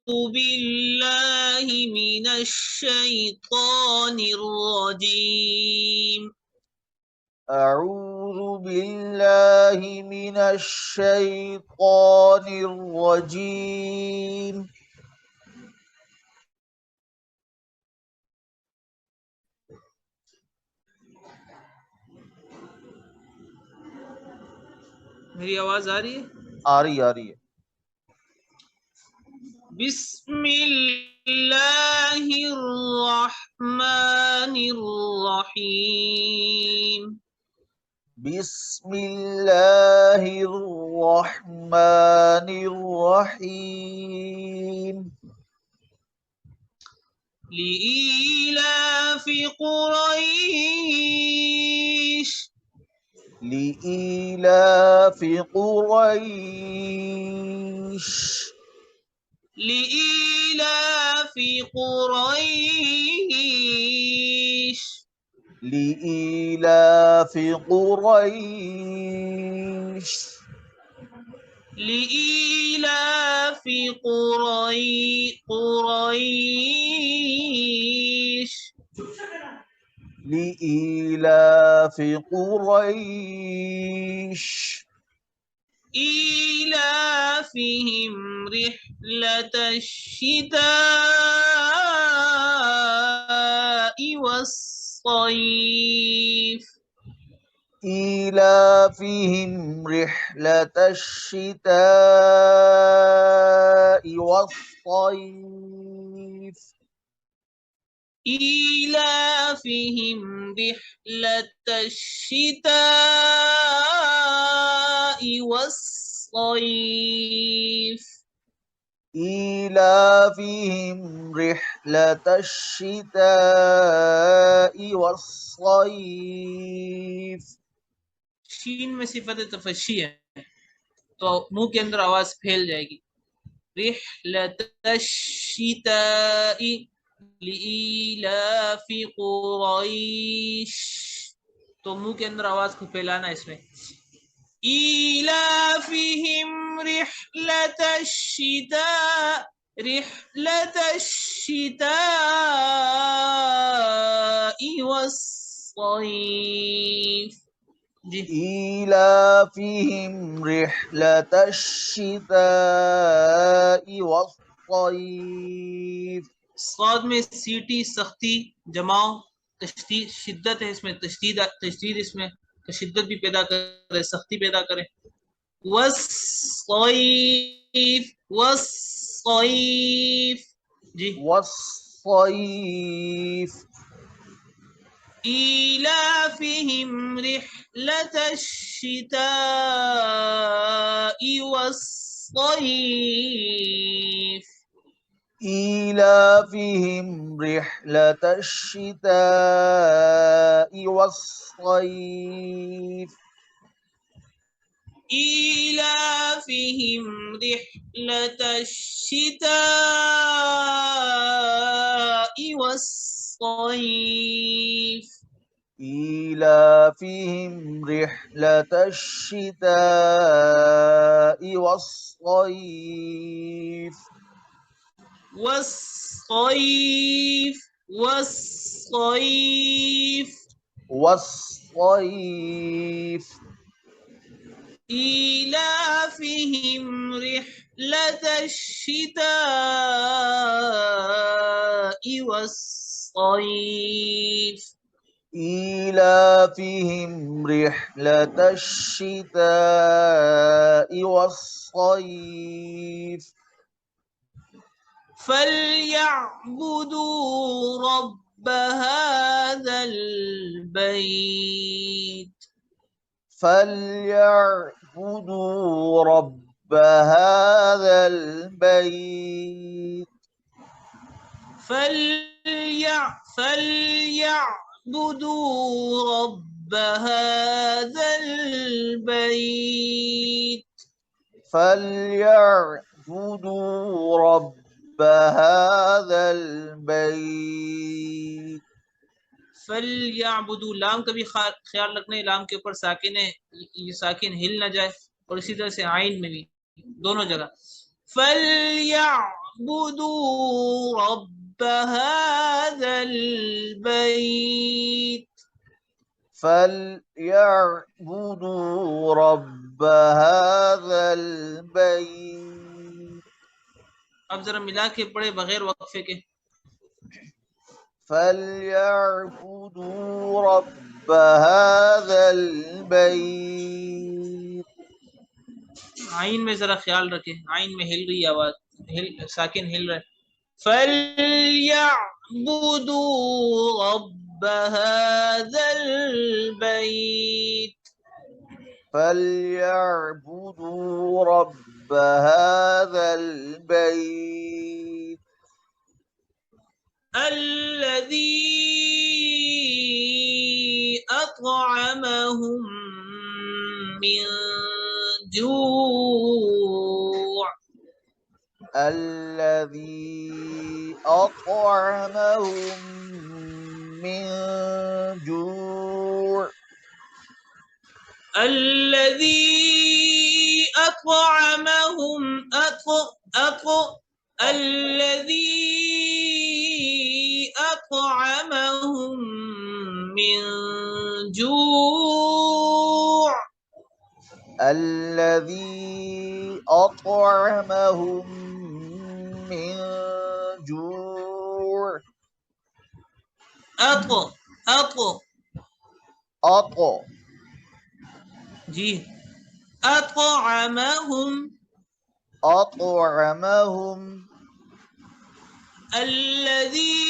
بالله من الشيطان الرجيم. أعوذ بالله من الشيطان الرجيم. मेरी आवाज आ रही है? आ रही है। बिस्मिल्लाहिर्रहमानिर्रहीम। बिस्मिल्लाहिर्रहमानिर्रहीम। लिईलाफ कुरैश। لإيلاف قريش. लिईलाफ कुरैश। لإيلاف قريش. لإيلاف قريش. لإيلاف قريش. إيلافهم رحلة الشتاء والصيف. إيلافهم رحلة الشتاء والصيف. إيلافهم رحلة الشتاء والصيف. إيلافهم رحلة الشتاء والصيف. शीन में सिफत तफशी है तो मुंह के अंदर आवाज फैल जाएगी। रिहलतश्शिताई लिईलाफि कुरैश, तो मुंह के अंदर आवाज को फैलाना इसमें। ईलाफिहिम रिहलतश्शिताई वस्सैफ। जी إيلافهم رحلة الشتاء والصيف. साद में सीटी सख्ती जमाओ तशदीद शिद्दत है इसमें, तशदीद इसमें शिद्दत भी पैदा करे, सख्ती पैदा करे। वस्सैफ वस्सैफ। जी والصيف. إيلافهم رحلة الشتاء والصيف. إيلافهم رحلة الشتاء والصيف. إيلافهم رحلة الشتاء والصيف. إيلافهم رحلة الشتاء والصيف. والصيف والصيف. والصيف. إيلافهم رحلة الشتاء والصيف. إيلافهم رحلة الشتاء والصيف. فليعبدوا رب هذا البيت. فليعبدوا رب هذا البيت. فليعبدوا رب هذا البيت. فليعبدوا رب هذا البيت. फलयाबुदू लाम का भी ख्याल रखना है, लाम के ऊपर साकिन है, ये साकिन हिल ना जाए। और इसी तरह से आइन में भी दोनों जगह फलयाबुदू فليعبدوا رب هذا البيت فليعبدوا رب هذا البيت अब जरा मिला के पढ़े बगैर वक्फे के فليعبدوا رب هذا البيت आइन में जरा ख्याल रखें आइन में हिल रही आवाज साकिन हिल रहा है فليعبدوا رب هذا البيت فليعبدوا رب هذا البيت الذي أطعمهم من جوع الذي أطعمهم من جوع الذي أطعمهم الذي أطعمهم من جوع الذي أطعمهم من جوع أط जी أطعمهم الذي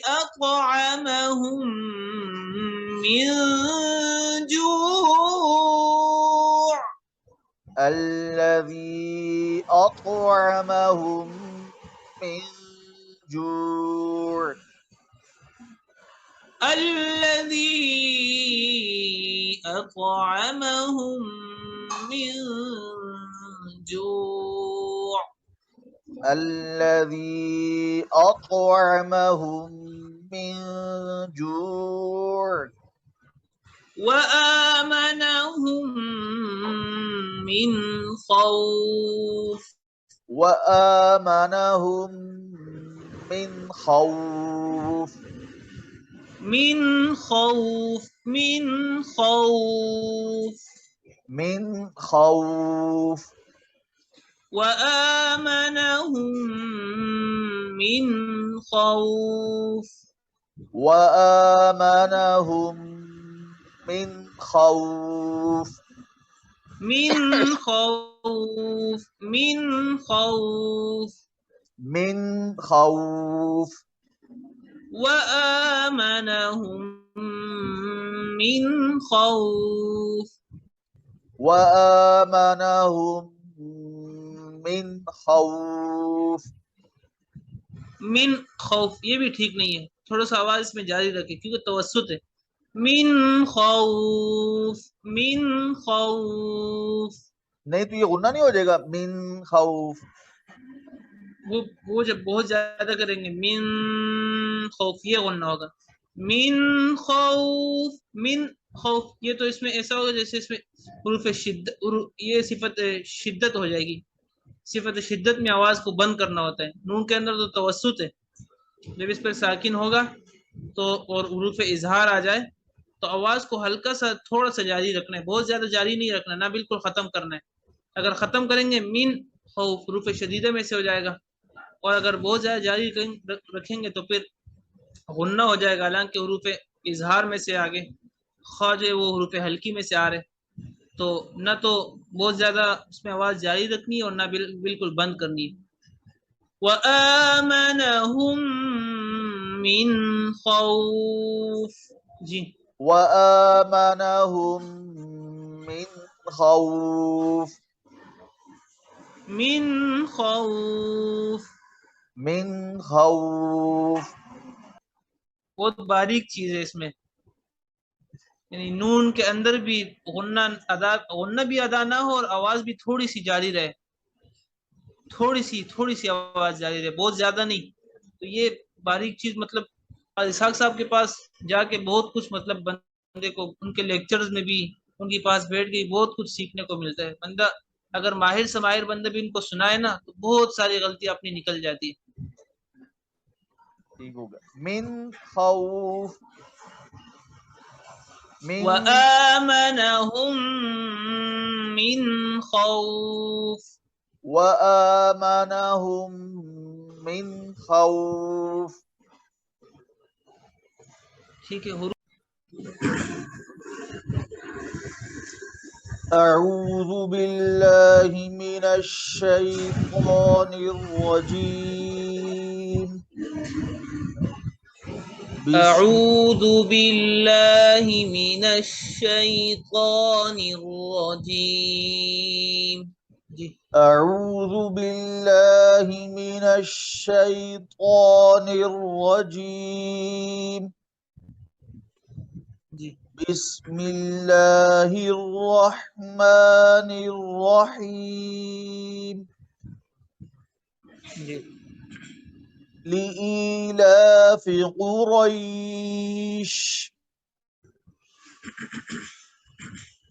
أطعمهم من جوع الذي أطعمهم من جوع الذي أطعمهم من جوع الذي أطعمهم من جوع وآمنهم من خوف وآمنهم من خوف من خوف من خوف وآمنهم من خوف وآمنهم من خوف من خوف من خوف وآمنهم من خوف وآمنهم من خوف मिन खौफ ये भी ठीक नहीं है थोड़ा सा आवाज इसमें जारी रखे क्योंकि तवस्सुत है मिन खौफ नहीं तो ये गुन्ना नहीं हो जाएगा मिन खौफ वो जब बहुत ज्यादा करेंगे मिन खौफ ये गुन्ना होगा मिन खौफ ये तो इसमें ऐसा होगा जैसे इसमें हुरूफ शिद्दत ये सिफत शिद्दत हो जाएगी सिफत शिद्दत में आवाज को बंद करना होता है नून के अंदर तो तवस्सुत है जब इस पर साकिन होगा तो और हुरूफ इजहार आ जाए तो आवाज को हल्का सा थोड़ा सा जारी रखना है बहुत ज्यादा जारी नहीं रखना ना बिल्कुल खत्म करना है अगर खत्म करेंगे मिन खौफ हुरूफ शदीदा में से हो जाएगा और अगर बहुत ज्यादा जारी रखेंगे तो फिर गुन्ना हो जाएगा हालांकि हुरूफ इजहार में से आगे खा जो है वो हुरूफ हल्की में से आ रहे तो न तो बहुत ज्यादा उसमें आवाज जारी रखनी है और ना बिल्कुल बंद करनी है वआमनहुम मिन खौफ जी वआमनहुम मिन खौफ मिन खौफ बहुत बारीक चीज है इसमें यानी नून के अंदर भी गुन्ना भी अदा ना हो और आवाज भी थोड़ी सी जारी रहे थोड़ी सी आवाज जारी रहे बहुत ज्यादा नहीं तो ये बारीक चीज मतलब इसहाक साहब के पास जाके बहुत कुछ मतलब बंदे को उनके लेक्चर्स में भी उनके पास बैठ के बहुत कुछ सीखने को मिलता है। बंदा अगर माहिर से माहिर बंदा भी उनको सुनाए ना तो बहुत सारी गलतियां अपनी निकल जाती है। ठीक हो गया। मिन खौफ, मिन वआमनहुम मिन खौफ। वआमनहुम मिन खौफ। ठीक है। अऊज़ु बिल्लाहि मिनश शैतानिर रजीम। बिस्म अऊज़ु बिल्लाहि मिनश शैतानिर रजीम। जी अऊज़ु बिल्लाहि मिनश शैतानिर रजीम। जी बिस्मिल्लाहिर रहमानिर रहीम। जी लिईलाफि कुरैश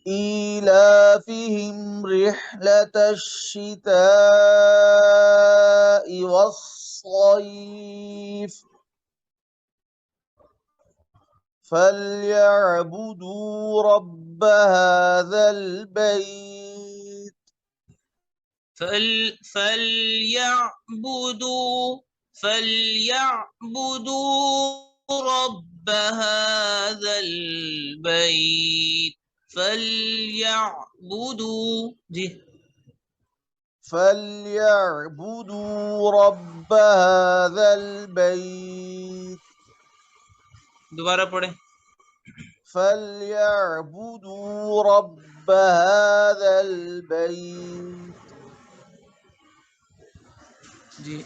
إيلافهم رحلة الشتاء والصيف فليعبدوا رب هذا البيت فليعبدوا رب هذا البيت فليعبدوا जी فليعبدوا رب هذا البيت दोबारा पढ़ें। فليعبدوا رب هذا البيت जी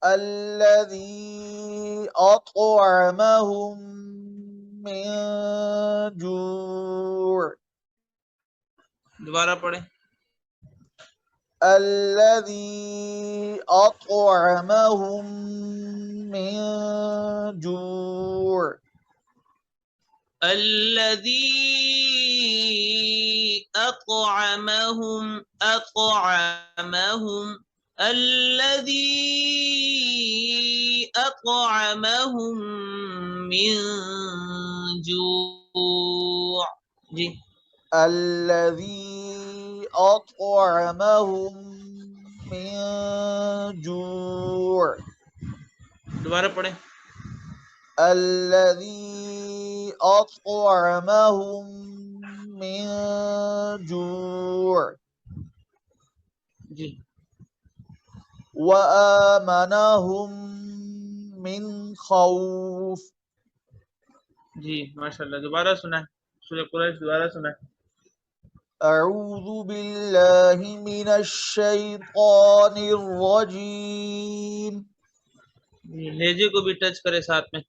الذي أطعمهم من جوع दोबारा पढ़ें। الذي أطعمهم من جوع الذي أطعمهم الذي أطعمهم من جوع जी الذي أطعمهم من جوع दोबारा पढ़ें। الذي أطعمهم من جوع जी وآمنهم من خوف जी माशाल्लाह। दोबारा सुना है सूरह कुरैश, दोबारा सुना है। أعوذ بالله من الشيطان الرجيम। लहजे को भी टच करे साथ में,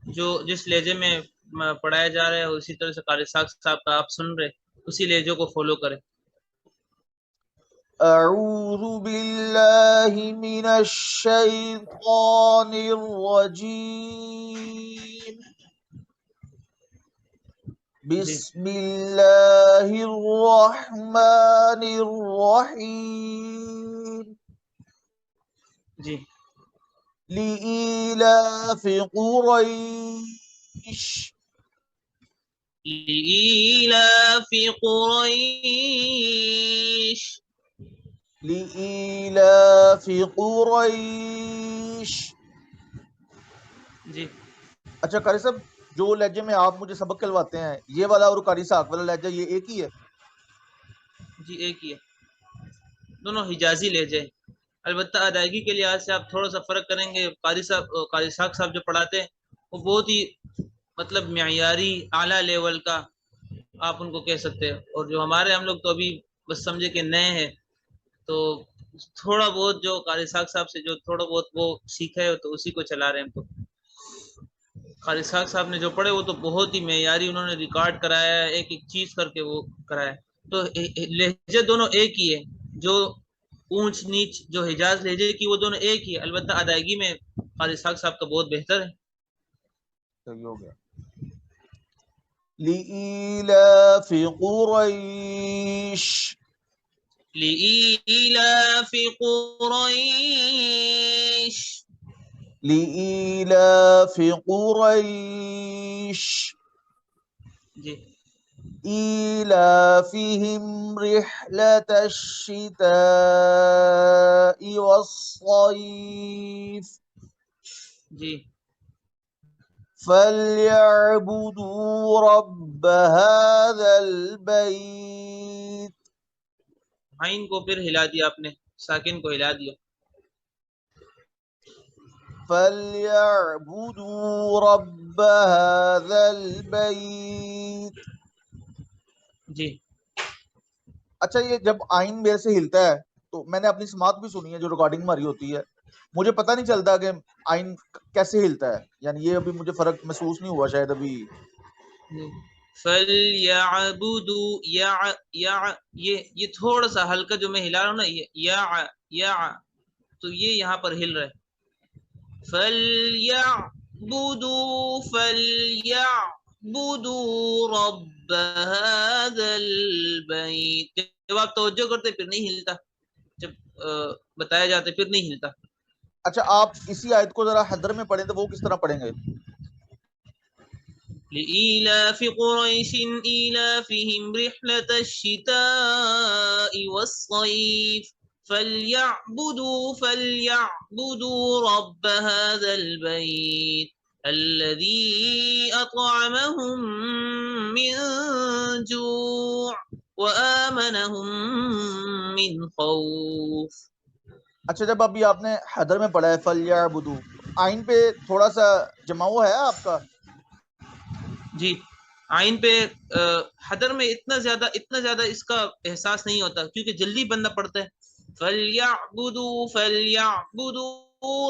जो जिस लहजे में पढ़ाया जा रहा है उसी तरह से कारी साहब का आप सुन रहे उसी लहजे को फॉलो करें। أعوذ بالله من الشيطان الرجيم بسم الله الرحمن الرحيم जी لإيلاف قريش لإيلاف قريش لإيلاف قريش जी अच्छा कारी साहब, जो लहजे में आप मुझे सबक करवाते हैं ये वाला और कारी साहब वाला लहजा ये एक ही है? जी एक ही है, दोनों हिजाजी लहजे हैं। अलबत्ता अदायगी के लिहाज से आप थोड़ा सा फर्क करेंगे। कारी साहब जो पढ़ाते हैं वो बहुत ही मतलब मेयारी आला लेवल का आप उनको कह सकते हैं, और जो हमारे हम लोग तो अभी बस समझे कि नए हैं, तो थोड़ा बहुत जो कारी साहब से जो थोड़ा बहुत वो सीखा है तो उसी को चला रहे हैं। तो कारी साहब ने जो पढ़े वो तो बहुत ही मेयारी उन्होंने रिकॉर्ड कराया है, एक एक चीज करके वो कराया है। तो लहजे दोनों एक ही है, जो ऊंच नीच जो हिजाज लहजे की वो दोनों एक ही है। अलबत्ता अदायगी में कारी साहब का बहुत बेहतर है। सही हो गया। لإيلاف قريش لإيلاف قريش لإيلاف قريش जी إيلافهم رحلة الشتاء والصيف जी فليعبدوا رب هذا البيت आइन को फिर हिला दिया आपने, साकिन को हिला दिया। فليعبدوا رب هذا البيت। जी अच्छा, ये जब आइन मेरे से हिलता है तो मैंने अपनी समात भी सुनी है जो रिकॉर्डिंग हमारी होती है, मुझे पता नहीं चलता कि आइन कैसे हिलता है, यानी ये अभी मुझे फर्क महसूस नहीं हुआ शायद अभी। फलयाबुदू या या ये थोड़ा सा हल्का जो मैं हिला रहा हूँ ना, ये या तो ये यहाँ पर हिल रहा है। फलयाबुदू रब्ब हादल बैत। जब आप तवज्जो करते फिर नहीं हिलता, जब बताया जाता फिर नहीं हिलता। अच्छा, आप इसी आयत को जरा हैदर में पढ़ें तो वो किस तरह पढ़ेंगे? لإيلاف قريش إيلافهم رحلة الشتاء والصيف فليعبدوا رب هذا البيت الذي أطعمهم من جوع وآمنهم من خوف। अच्छा, जब अभी आपने हैदर में पढ़ा है फलयाबुदू, आइन पे थोड़ा सा जमाव है आपका? जी आइन पे हदर में इतना ज्यादा इसका एहसास नहीं होता, क्योंकि जल्दी बंदा पढ़ता है। फलयाबुदू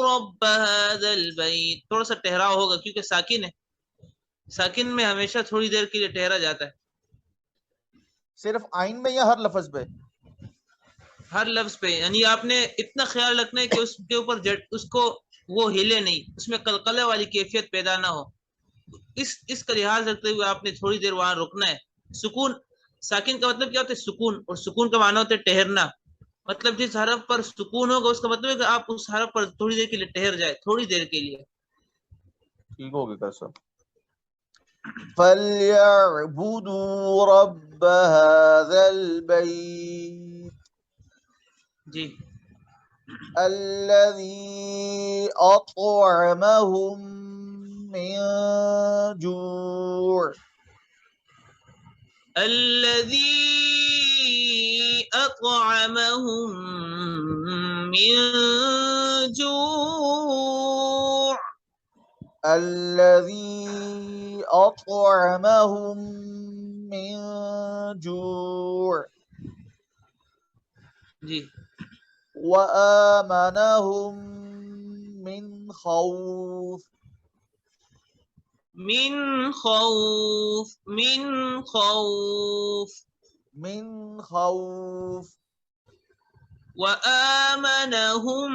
रब्ब हादल बैत, थोड़ा सा ठहराव होगा क्योंकि साकिन है, साकिन में हमेशा थोड़ी देर के लिए ठहरा जाता है। सिर्फ आइन में या हर लफ्ज पे? हर लफ्ज पे, यानी आपने इतना ख्याल रखना है कि उसके ऊपर उसको वो हिले नहीं, उसमें कलकले वाली कैफियत पैदा ना हो। इसका लिहाज रखते हुए आपने थोड़ी देर वहां रुकना है। सुकून, साकिन का मतलब क्या होता है? सुकून, और सुकून का माना होता है ठहरना। मतलब जिस हरफ पर सुकून होगा उसका मतलब है कि आप उस हरफ पर थोड़ी देर के लिए ठहर जाए, थोड़ी देर के लिए। ठीक हो गया कैसा? फलयाबुदू रब्ब हाज़ल बैत जी الذي أطعمهم من جوع الذي أطعمهم من جوع الذي أطعمهم من جوع जी وآمنهم من خوف من خوف من خوف من خوف وآمنهم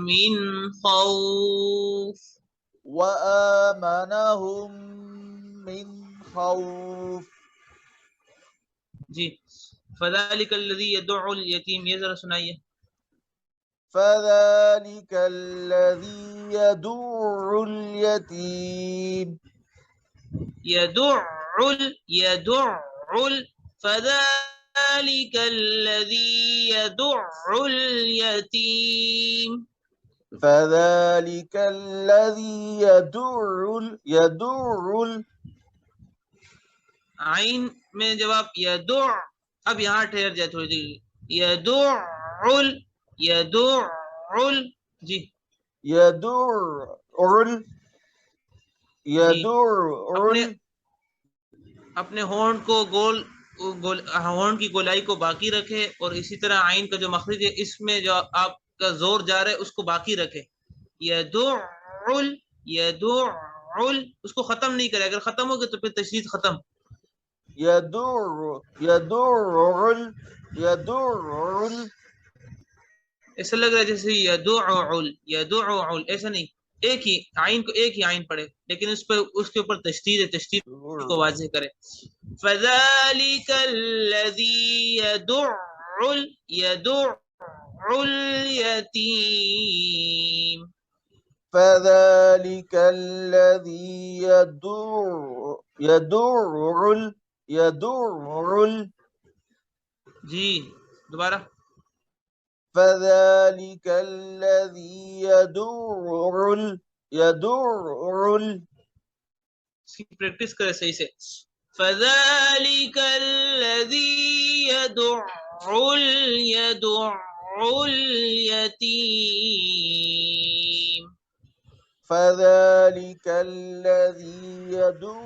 من خوف وآمنهم من خوف जी फज़ालिक अल्लज़ी यदुअल यतीम, ये जरा सुनाइए। فذلك الذي يدع اليتيم यदुअल फज़ालिक अल्लज़ी यदुअल यतीम। فذلك الذي يدع आइन में जब आप यदुअ, अब यहाँ ठहर जाए थोड़ी देर, यदुअल यदुअल जी يدع अपने يدع अपने होंठ को होंठ की गोलाई को बाकी रखे, और इसी तरह आइन का जो मखरज है इसमें जो आपका जोर जा रहा है उसको बाकी रखे। यदुअल यदुअल, उसको खत्म नहीं करे, अगर खत्म हो गया तो फिर तशदीद खत्म। يدع ऐसा लग रहा है जैसे यदुअल यदुअल, ऐसा नहीं, एक ही आइन को एक ही आइन पढ़े, लेकिन उस पर उसके ऊपर तशदीद है, तशदीद को वाज़ेह करे। फज़ालिकल्लज़ी यदुउल यतीम। فذلك الذي يدع जी दोबारा। فذلك الذي يدع इसकी प्रैक्टिस करे सही से। फज़ालिकल्लज़ी यदुउल यतीम। فذلك الذي يدع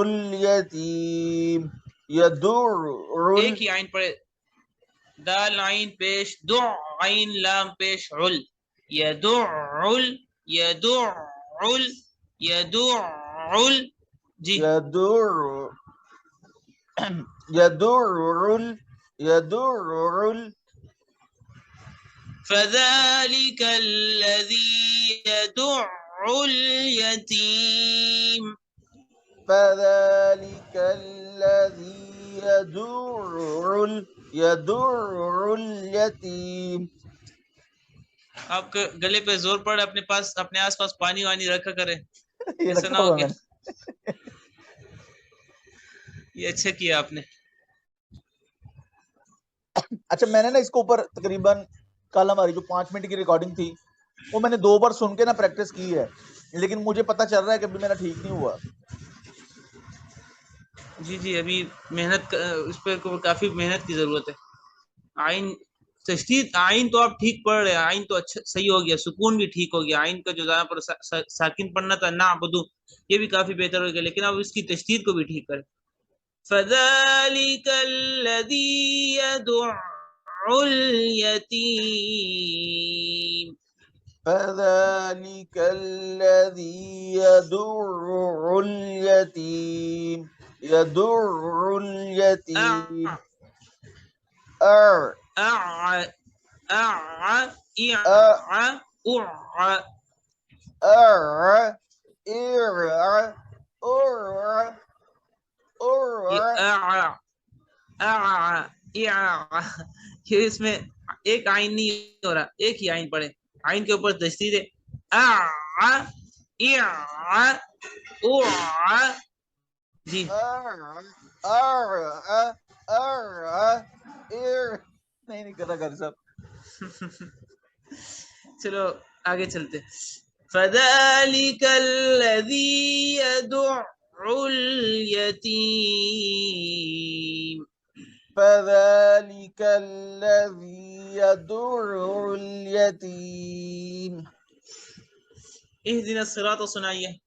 اليتيم एक ही आइन पढ़े, दाल आइन पेश दु, आइन लाम पेश उल, यदुउल यदुउल जी। يدع فذلك الذي يدع اليتيم فذلك الذي يدع اليتيم आपके गले पे जोर पड़, अपने पास अपने आसपास पानी वानी रखा करे, ये ऐसा ना रखा हो हुआ क्या। मैंने। ये अच्छा किया आपने। अच्छा मैंने ना इसके ऊपर तकरीबन कल हमारी जो 5 मिनट की रिकॉर्डिंग थी वो मैंने 2 बार सुन के ना प्रैक्टिस की है, लेकिन मुझे पता चल रहा है कि अभी मेरा ठीक नहीं हुआ। जी जी अभी मेहनत उस पर काफी मेहनत की जरूरत है। आइन तशदीद, आइन तो आप ठीक पढ़ रहे हैं, आइन तो अच्छा सही हो गया, सुकून भी ठीक हो गया, आइन का जो ज्यादा पर साकिन पढ़ना था ना अबदू, ये भी काफी बेहतर हो गया, लेकिन अब इसकी तशदीद को भी ठीक करें। फज़ालिकल्लज़ी यदुउल यतीम। فذلك الذي يدع اليتيم أر أع أع إع أع أر إر أر ये इसमें एक आइन नहीं हो रहा, एक ही आइन पढ़े, आइन के ऊपर तशदीद है। जी नहीं कर रहा घर सब। चलो आगे चलते। फज़ालिकल्लज़ी यदुउल यतीम। فذلك الذي يدع اليتيم इहदिना सिरात सुनाइए।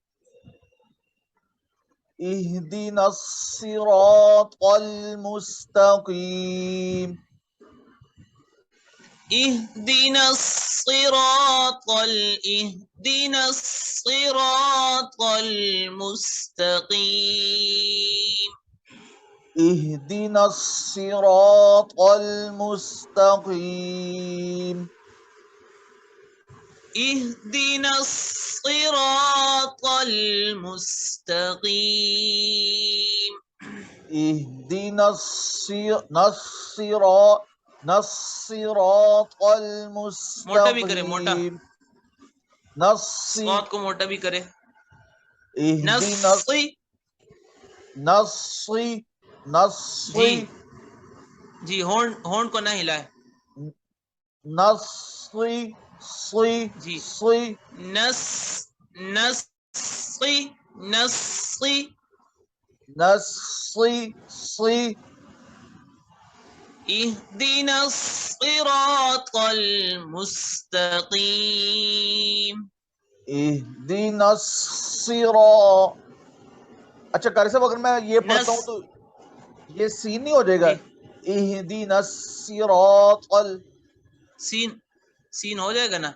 اهدنا الصراط المستقيم اهدنا الصراط المستقيم. اهدنا الصراط المستقيم اهدنا الصراط المستقيم. اهدنا الصراط मोटा भी करे, मोटा المستقيم स्वाद को मोटा भी करे। اهدنا نصي जी होंड को ना हिलाए। نصي जी صي نصي صي اهدنا الصراط المستقيم. اهدنا الصراط। अच्छा कारी साहब अगर मैं ये पढ़ता हूँ तो ये सीन नहीं हो जाएगा? इहदीना सिरातल सीन हो जाएगा ना।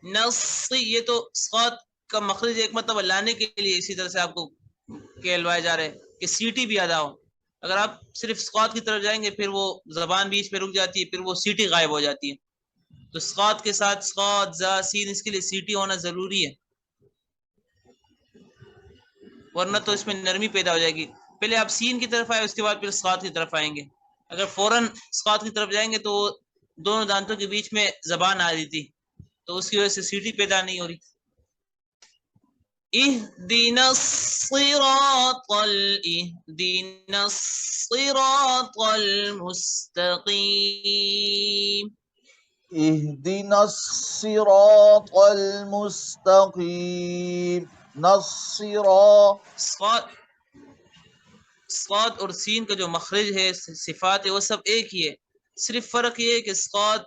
नस्सी ये तो सात का मखरज एक मतलब लाने के लिए इसी तरह से आपको कहलवाए जा रहे हैं कि सीटी भी अदा हो। अगर आप सिर्फ स्क्वात की तरफ जाएंगे फिर वो जबान बीच में रुक जाती है, फिर वो सीटी गायब हो जाती है। तो स्कात के साथ स्कात जा सीन, इसके लिए सीटी होना जरूरी है, वरना तो इसमें नरमी पैदा हो जाएगी। पहले आप सीन की तरफ आए, उसके बाद फिर स्कात की तरफ आएंगे। अगर फौरन स्कात की तरफ जाएंगे तो दोनों दांतों के बीच में जबान आ रही थी, तो उसकी वजह से सीटी पैदा नहीं हो रही। इहदिनस सिरातल मुस्तकीम। इहदिनस सिरातल मुस्तकीम। नस्सिरा, स्कात और सीन का जो मखरज है, सिफात है, वो सब एक ही है। सिर्फ फर्क ये है कि स्कात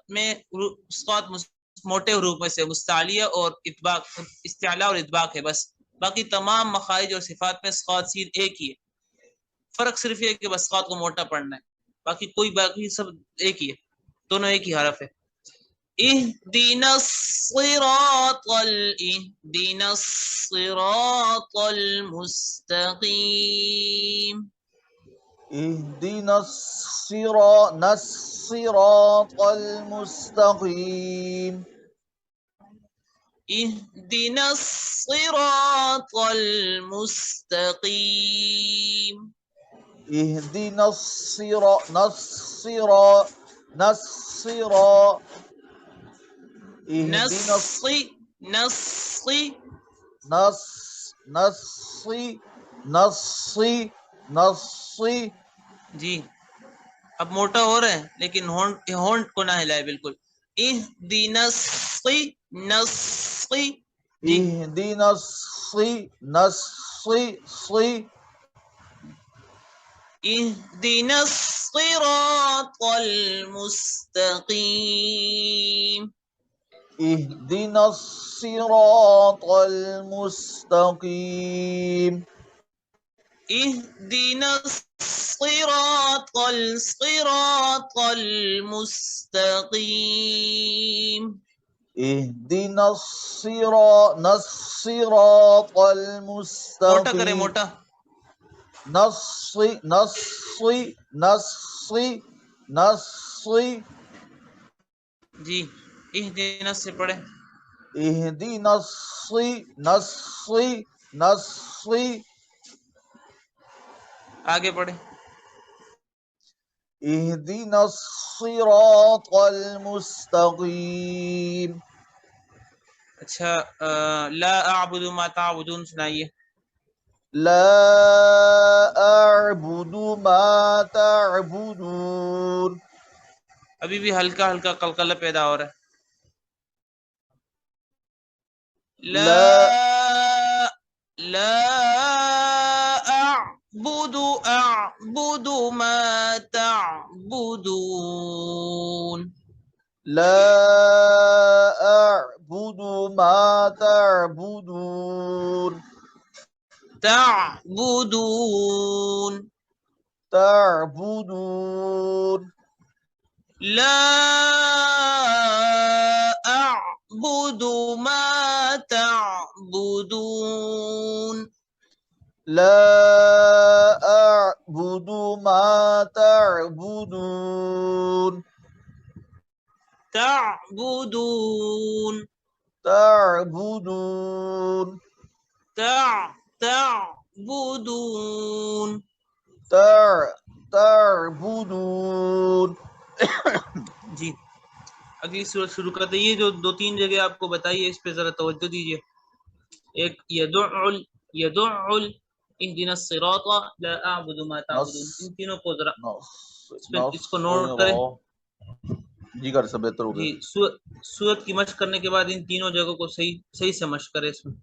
मोटे हरूफ में से मुस्तालिया और इतबाक, इस्तिआला और इतबाक है बस। बाकी तमाम मखारिज और सिफात में स्कात सीन एक ही है। फर्क सिर्फ ये है कि बस स्कात को मोटा पढ़ना है, बाकी सब एक ही है, दोनों एक ही हरफ है। इहदिनस सिरातल मुस्तकीम। इहदिनस सिरातल मुस्तकीम। इहदिनस सिरातल मुस्तकीम। इहदिनस सिरा नस्सिरा नस्सिरा। इहदिनस नस्सी नस्सी नस्सी नस्सी। जी, अब मोटा हो रहा है, लेकिन होंठ को ना हिलाए बिल्कुल। इहदिनस्सी नस्सी जी। इहदिनस्सी नस्सी सी। इहदिनस सिरातल मुस्तकीम। इहदिनस सिरातल मुस्तकीम। इहदिनस सिरातल मुस्तकीम। इहदिनस सिरातल मोटा करे, मुस्तकीम। मोटा। नस्सी नस्सी नस्सी नस्सी। जी, इहदिनस से पढ़े। इहदिनस्सी नस्सी नस्सी। आगे पढ़े। इहदिनस सिरातल मुस्तकीम। अच्छा, ला अअबुदु मा ताबुदून सुनाइए। ला अअबुदु मा तअबुदून। अभी भी हल्का हल्का कलकला पैदा हो रहा है। ला ला अअबुदु मा ताबुदून। ला अअबुदु मा तअबुदून। ताबुदून। तअबुदून। ला अअबुदु मा ताबुदून। لا أعبد ما تعبدون. تعبدون. تعبدون. تعبدون. تعبدون. जी, अगली सूरत शुरू करते हैं। ये जो दो तीन जगह आपको बताइए, इस पे जरा तवज्जो दीजिए। एक यदुल इहदिनस सिराता ला अअबुदु मा ताबुदून, इन तीनों को जरा इसको नोट करें जी, कर सब बेहतर हो जी। गया। सूरत की मशक करने के बाद इन तीनों जगहों को सही सही से मशक करें इसमें।